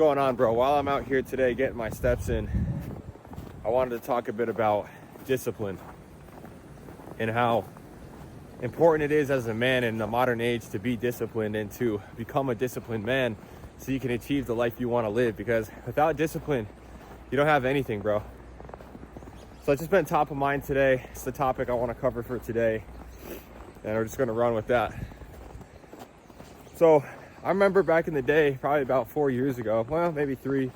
going on, bro? While I'm out here today getting my steps in, I wanted to talk a bit about discipline and how important it is as a man in the modern age to be disciplined and to become a disciplined man so you can achieve the life you want to live, because without discipline you don't have anything, bro. So it's just been top of mind today. It's the topic I want to cover for today, and we're just going to run with that. So I remember back in the day, probably about 4 years ago, well, maybe 3,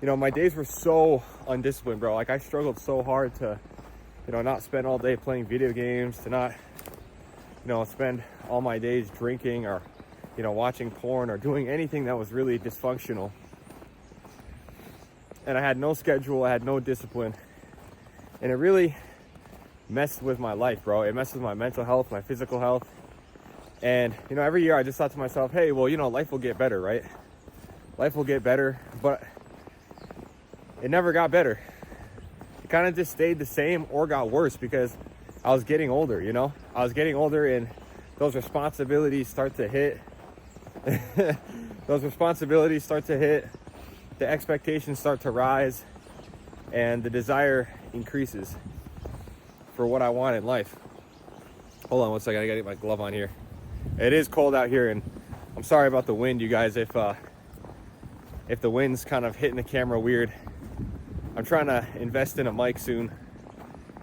my days were so undisciplined, bro. Like, I struggled so hard to, not spend all day playing video games, to not, spend all my days drinking or, watching porn or doing anything that was really dysfunctional. And I had no schedule, I had no discipline. And it really messed with my life, bro. It messed with my mental health, my physical health. And, every year I just thought to myself, hey, well, life will get better, right? Life will get better, but it never got better. It kind of just stayed the same or got worse because I was getting older, I was getting older, and those responsibilities start to hit. The expectations start to rise, and the desire increases for what I want in life. Hold on one second, I gotta get my glove on here. It is cold out here, and I'm sorry about the wind, you guys, if the wind's kind of hitting the camera weird. I'm trying to invest in a mic soon.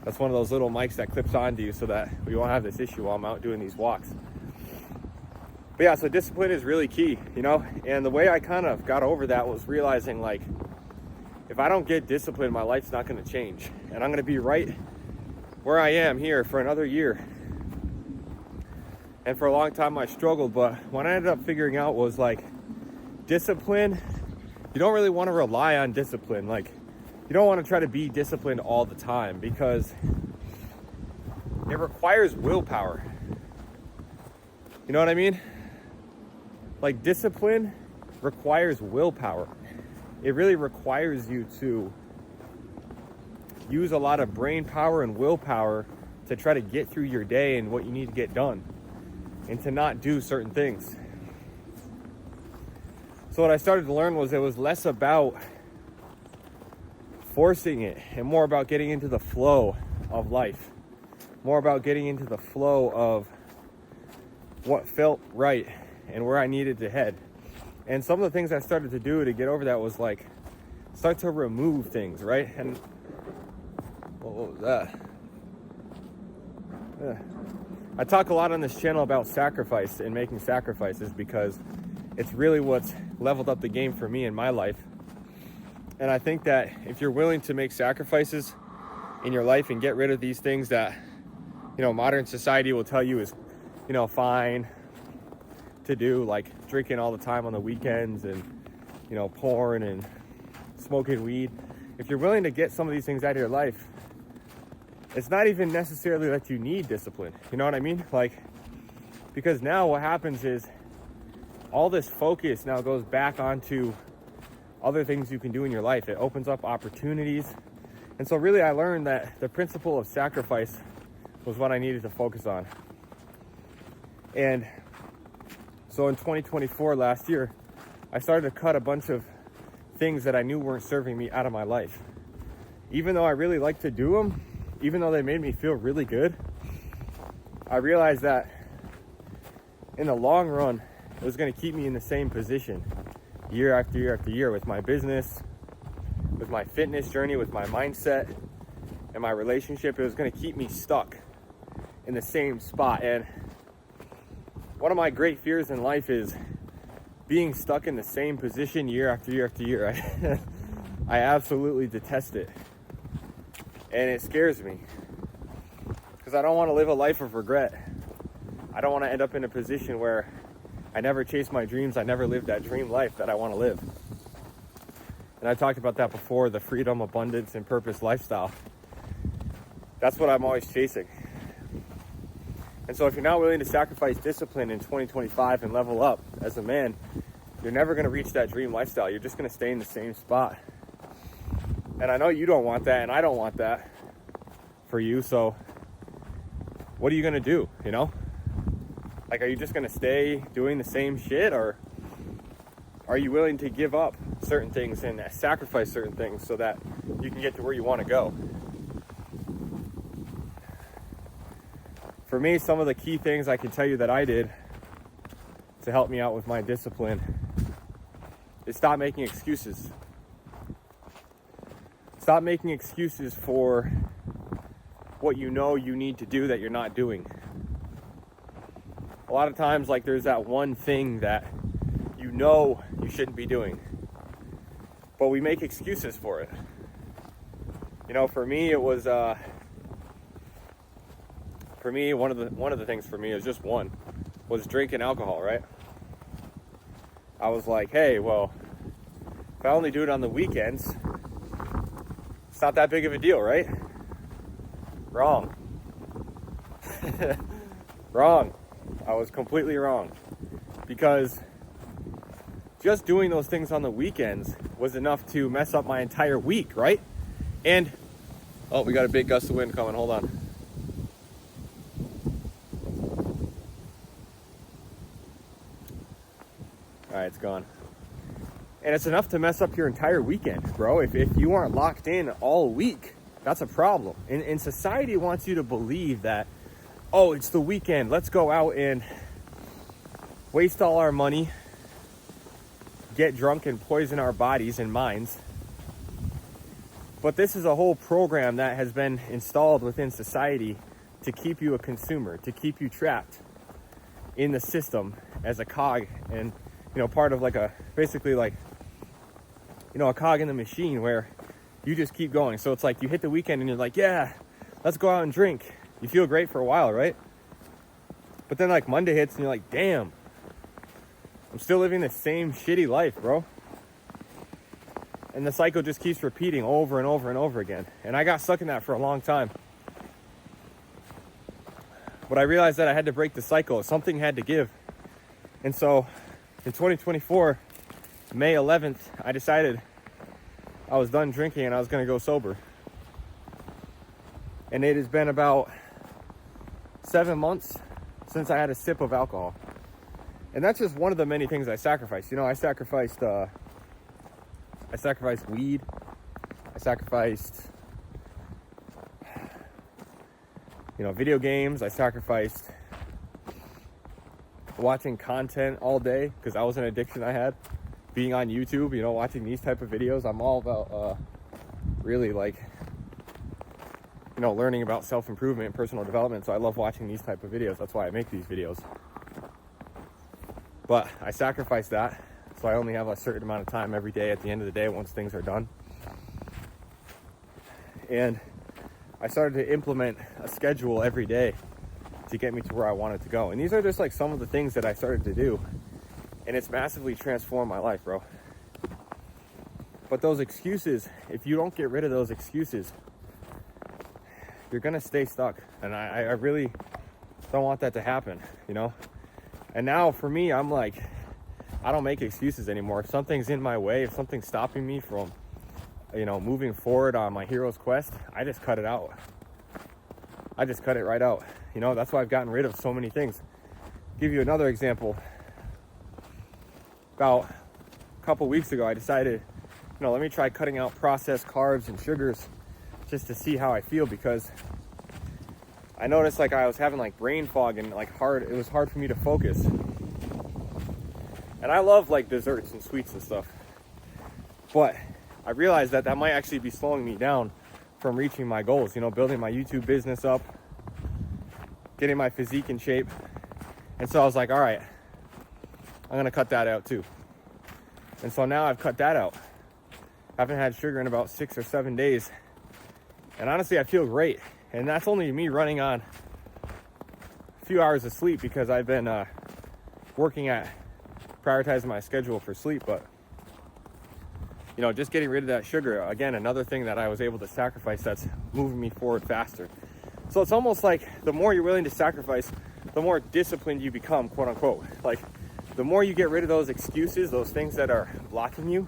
That's one of those little mics that clips onto you so that we won't have this issue while I'm out doing these walks. But yeah, so discipline is really key, and the way I kind of got over that was realizing, like, if I don't get disciplined, my life's not going to change, and I'm going to be right where I am here for another year. And for a long time I struggled, but what I ended up figuring out was, like, discipline, you don't really want to rely on discipline. Like, you don't want to try to be disciplined all the time because it requires willpower. You know what I mean? Like, discipline requires willpower. It really requires you to use a lot of brain power and willpower to try to get through your day and what you need to get done, and to not do certain things. So what I started to learn was it was less about forcing it and more about getting into the flow of life, more about getting into the flow of what felt right and where I needed to head. And some of the things I started to do to get over that was, like, start to remove things, right? And what was that? I talk a lot on this channel about sacrifice and making sacrifices because it's really what's leveled up the game for me in my life. And I think that if you're willing to make sacrifices in your life and get rid of these things that, modern society will tell you is, fine to do, like drinking all the time on the weekends and, porn and smoking weed. If you're willing to get some of these things out of your life, it's not even necessarily that you need discipline. You know what I mean? Like, because now what happens is all this focus now goes back onto other things you can do in your life. It opens up opportunities. And so really I learned that the principle of sacrifice was what I needed to focus on. And so in 2024, last year, I started to cut a bunch of things that I knew weren't serving me out of my life. Even though I really liked to do them, even though they made me feel really good, I realized that in the long run, it was going to keep me in the same position year after year after year with my business, with my fitness journey, with my mindset, and my relationship. It was going to keep me stuck in the same spot. And one of my great fears in life is being stuck in the same position year after year after year. I absolutely detest it. And it scares me because I don't want to live a life of regret. I don't want to end up in a position where I never chase my dreams. I never live that dream life that I want to live. And I talked about that before, the freedom, abundance, and purpose lifestyle. That's what I'm always chasing. And so if you're not willing to sacrifice discipline in 2025 and level up as a man, you're never going to reach that dream lifestyle. You're just going to stay in the same spot. And I know you don't want that, and I don't want that for you. So what are you going to do, Like, are you just going to stay doing the same shit, or Are you willing to give up certain things and sacrifice certain things so that you can get to where you want to go? For me, some of the key things I can tell you that I did to help me out with my discipline is stop making excuses. Stop making excuses for what you know you need to do that you're not doing. A lot of times, like, there's that one thing that you know you shouldn't be doing, but we make excuses for it. You know, for me, it was one of the things for me is just one was drinking alcohol, right? I was like, hey, well, if I only do it on the weekends, it's not that big of a deal, right? Wrong. Wrong. I was completely wrong, because just doing those things on the weekends was enough to mess up my entire week, right? And, oh, we got a big gust of wind coming, hold on. All right, it's gone. And it's enough to mess up your entire weekend, bro. If you aren't locked in all week, that's a problem. And society wants you to believe that, oh, it's the weekend, let's go out and waste all our money, get drunk and poison our bodies and minds. But this is a whole program that has been installed within society to keep you a consumer, to keep you trapped in the system as a cog, and, you know, part of like a, basically like, you know, a cog in the machine where you just keep going. So it's like you hit the weekend and you're like, yeah, let's go out and drink. You feel great for a while, right? But then like Monday hits and you're like, damn, I'm still living the same shitty life, bro. And the cycle just keeps repeating over and over and over again. And I got stuck in that for a long time. But I realized that I had to break the cycle. Something had to give. And so in 2024, May 11th, I decided I was done drinking and I was going to go sober. And it has been about 7 months since I had a sip of alcohol. And that's just one of the many things I sacrificed. You know, I sacrificed weed. I sacrificed, you know, video games. I sacrificed watching content all day because that was an addiction I had. Being on YouTube, you know, watching these type of videos. I'm all about really, like, you know, learning about self-improvement and personal development. So I love watching these type of videos. That's why I make these videos. But I sacrificed that. So I only have a certain amount of time every day at the end of the day once things are done. And I started to implement a schedule every day to get me to where I wanted to go. And these are just like some of the things that I started to do. And it's massively transformed my life, bro. But those excuses, if you don't get rid of those excuses, you're gonna stay stuck. And I really don't want that to happen, you know? And now for me, I'm like, I don't make excuses anymore. If something's in my way, if something's stopping me from, you know, moving forward on my hero's quest, I just cut it out. I just cut it right out. You know, that's why I've gotten rid of so many things. Give you another example. About a couple weeks ago, I decided, you know, let me try cutting out processed carbs and sugars just to see how I feel, because I noticed like I was having like brain fog and like it was hard for me to focus. And I love like desserts and sweets and stuff. But I realized that might actually be slowing me down from reaching my goals, you know, building my YouTube business up, getting my physique in shape. And so I was like, all right, I'm gonna cut that out too. And so now I've cut that out. I haven't had sugar in about 6 or 7 days. And honestly, I feel great. And that's only me running on a few hours of sleep because I've been working at prioritizing my schedule for sleep. But, you know, just getting rid of that sugar, again, another thing that I was able to sacrifice that's moving me forward faster. So it's almost like the more you're willing to sacrifice, the more disciplined you become, quote unquote. Like, the more you get rid of those excuses, those things that are blocking you,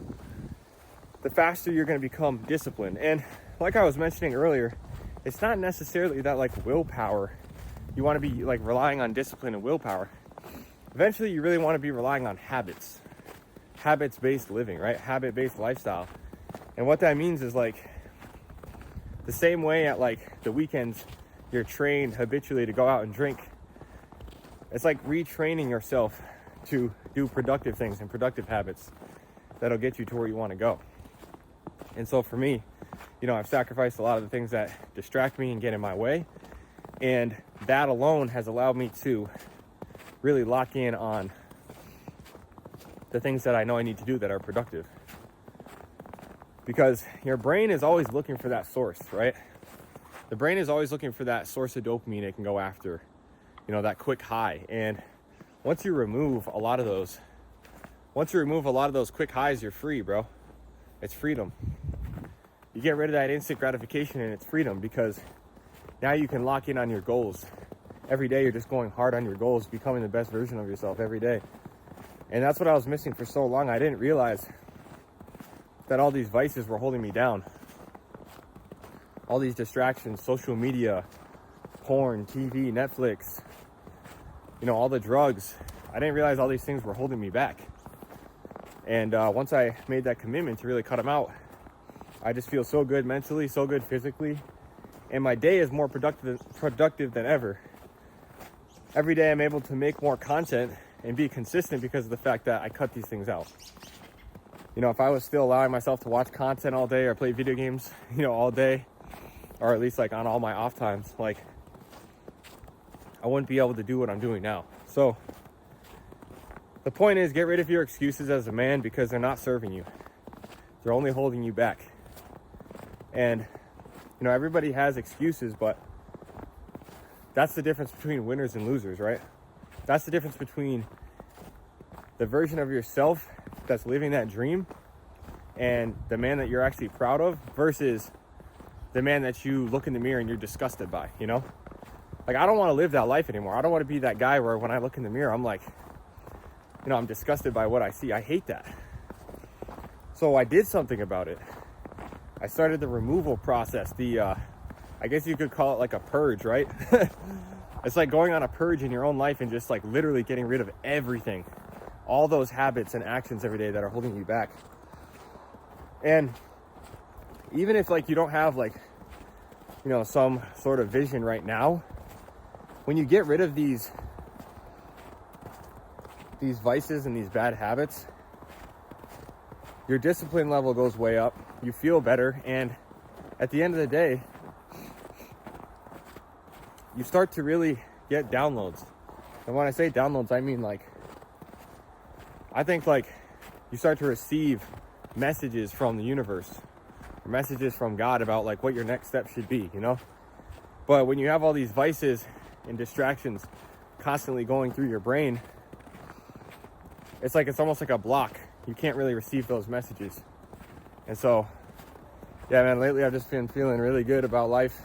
the faster you're going to become disciplined. And like I was mentioning earlier, it's not necessarily that like willpower, you want to be like relying on discipline and willpower. Eventually you really want to be relying on habits. habits-based living, right? Habit-based lifestyle. And what that means is like the same way at like the weekends you're trained habitually to go out and drink. It's like retraining yourself to do productive things and productive habits that'll get you to where you want to go. And so for me, you know, I've sacrificed a lot of the things that distract me and get in my way. And that alone has allowed me to really lock in on the things that I know I need to do that are productive. Because your brain is always looking for that source, right? The brain is always looking for that source of dopamine it can go after, you know, that quick high. And once you remove a lot of those quick highs, you're free, bro. It's freedom. You get rid of that instant gratification and it's freedom, because now you can lock in on your goals. Every day you're just going hard on your goals, becoming the best version of yourself every day. And that's what I was missing for so long. I didn't realize that all these vices were holding me down. All these distractions, social media, porn, TV, Netflix, you know, all the drugs. I didn't realize all these things were holding me back. And once I made that commitment to really cut them out, I just feel so good mentally, so good physically. And my day is more productive than ever. Every day I'm able to make more content and be consistent because of the fact that I cut these things out. You know, if I was still allowing myself to watch content all day or play video games, you know, all day, or at least like on all my off times, like I wouldn't be able to do what I'm doing now. So the point is, get rid of your excuses as a man, because they're not serving you. They're only holding you back. And, you know, everybody has excuses, but that's the difference between winners and losers, right? That's the difference between the version of yourself that's living that dream and the man that you're actually proud of versus the man that you look in the mirror and you're disgusted by, you know? Like, I don't want to live that life anymore. I don't want to be that guy where when I look in the mirror, I'm like, you know, I'm disgusted by what I see. I hate that. So I did something about it. I started the removal process. I guess you could call it like a purge, right? It's like going on a purge in your own life and just like literally getting rid of everything. All those habits and actions every day that are holding you back. And even if like you don't have like, you know, some sort of vision right now, when you get rid of these vices and these bad habits, your discipline level goes way up. You feel better. And at the end of the day, you start to really get downloads. And when I say downloads, I mean like, I think like you start to receive messages from the universe, or messages from God about like what your next step should be, you know? But when you have all these vices and distractions constantly going through your brain, it's almost like a block. You can't really receive those messages. And so, yeah, man, lately I've just been feeling really good about life,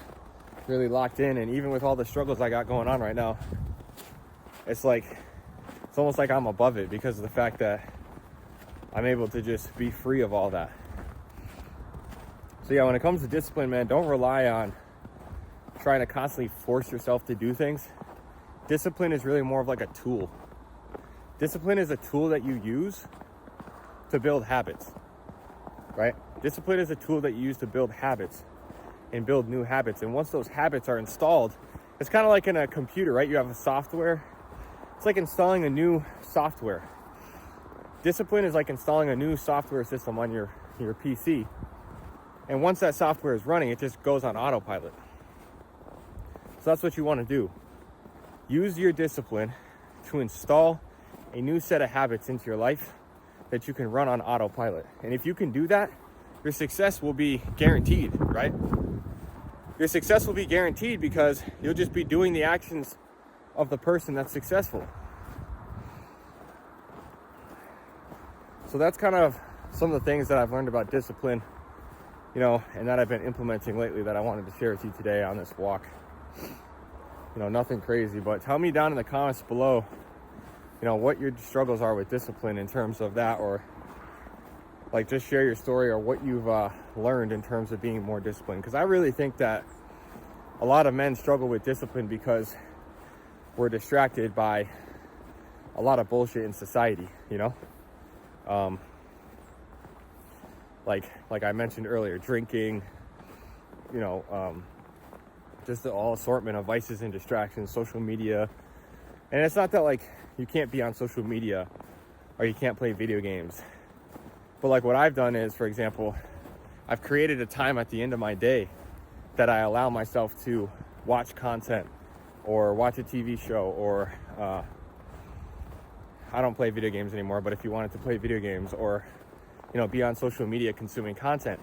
really locked in. And even with all the struggles I got going on right now, it's almost like I'm above it because of the fact that I'm able to just be free of all that. So yeah, when it comes to discipline, man, don't rely on trying to constantly force yourself to do things. Discipline is really more of like a tool. Discipline is a tool that you use to build habits, right? Discipline is a tool that you use to build habits and build new habits. And once those habits are installed, it's kind of like in a computer, right? You have a software. It's like installing a new software. Discipline is like installing a new software system on your PC. And once that software is running, it just goes on autopilot. So that's what you want to do. Use your discipline to install a new set of habits into your life that you can run on autopilot. And if you can do that, your success will be guaranteed, right? Your success will be guaranteed because you'll just be doing the actions of the person that's successful. So that's kind of some of the things that I've learned about discipline, you know, and that I've been implementing lately that I wanted to share with you today on this walk. You know, nothing crazy, but tell me down in the comments below, you know, what your struggles are with discipline in terms of that, or like just share your story or what you've learned in terms of being more disciplined. Because I really think that a lot of men struggle with discipline because we're distracted by a lot of bullshit in society, you know? like I mentioned earlier, drinking, you know, just the all assortment of vices and distractions, social media. And it's not that like you can't be on social media or you can't play video games, but like what I've done is, for example, I've created a time at the end of my day that I allow myself to watch content or watch a TV show, or I don't play video games anymore, but if you wanted to play video games, or, you know, be on social media consuming content,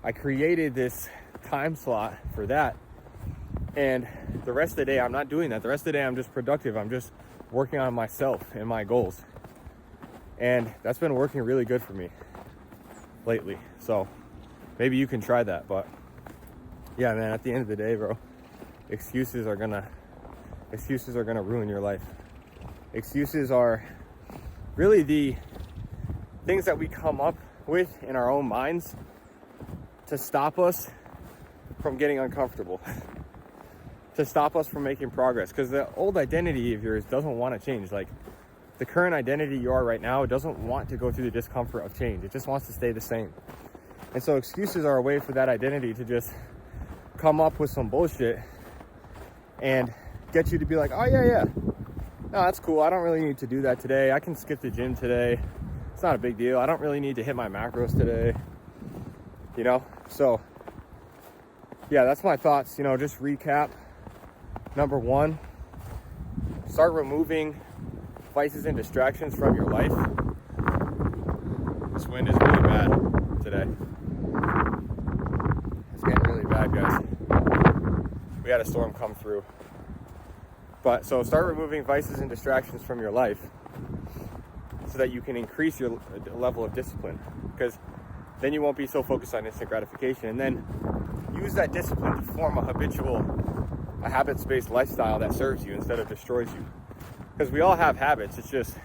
I created this time slot for that. And the rest of the day, I'm not doing that. The rest of the day, I'm just productive. I'm just working on myself and my goals. And that's been working really good for me lately. So maybe you can try that. But yeah, man, at the end of the day, bro, excuses are gonna ruin your life. Excuses are really the things that we come up with in our own minds to stop us from getting uncomfortable, to stop us from making progress. Because the old identity of yours doesn't want to change. Like, the current identity you are right now doesn't want to go through the discomfort of change. It just wants to stay the same. And so excuses are a way for that identity to just come up with some bullshit and get you to be like, oh yeah, no, that's cool, I don't really need to do that today, I can skip the gym today, it's not a big deal, I don't really need to hit my macros today, you know? So yeah, that's my thoughts. You know, just recap. Number one, start removing vices and distractions from your life. This wind is really bad today. It's getting really bad, guys. We had a storm come through. But so start removing vices and distractions from your life so that you can increase your level of discipline, because then you won't be so focused on instant gratification. And then use that discipline to form a habits-based lifestyle that serves you instead of destroys you. Because we all have habits. It's just,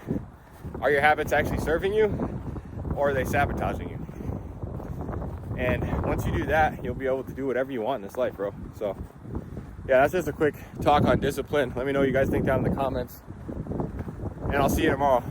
are your habits actually serving you, or are they sabotaging you? And once you do that, you'll be able to do whatever you want in this life, bro. So yeah, that's just a quick talk on discipline. Let me know what you guys think down in the comments, and I'll see you tomorrow.